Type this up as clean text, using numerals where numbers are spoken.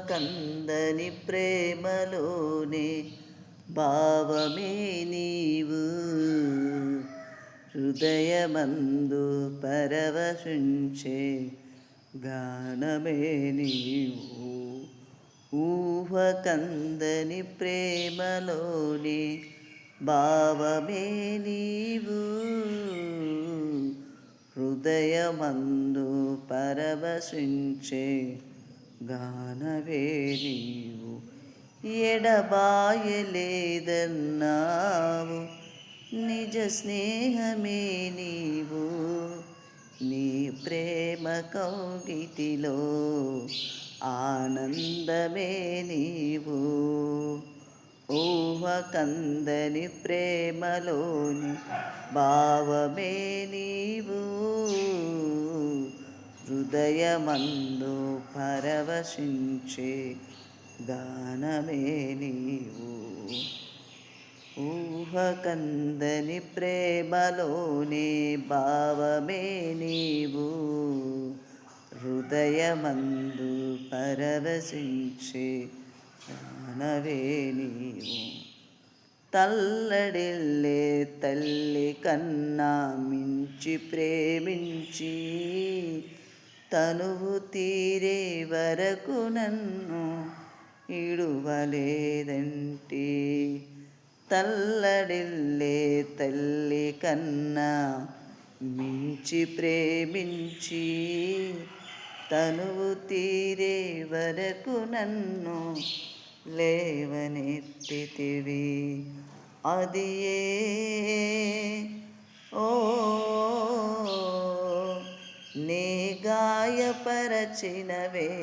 కందని ప్రేమలోనే భావమే నీవు, హృదయమందు పరవశించే గానమే నీవు. కందని ప్రేమలోనే భావమే నీవు, హృదయమందు పరవశించే గానవే నీవు. ఎడబాయలేదన్నావు నిజ స్నేహమే నీవు, నీ ప్రేమ కౌగిటిలో ఆనందమే నీవు. కందని ప్రేమలోని భావమే నీవు, హృదయమందు పరవశించే గానమే నీవు. కందని ప్రేమలోని భావమే నీవు, హృదయమందు పరవశించే గానవే నీవు. తల్లడిల్లే తల్లి కన్నా మించి ప్రేమించి తనువు తీరే వరకు నన్ను ఇడువలేదంటే, తల్లడిల్లే తల్లి కన్నా మించి ప్రేమించి తనువు తీరే వరకు నన్ను లేవనెత్తితివి. అది నే గాయపరచినవే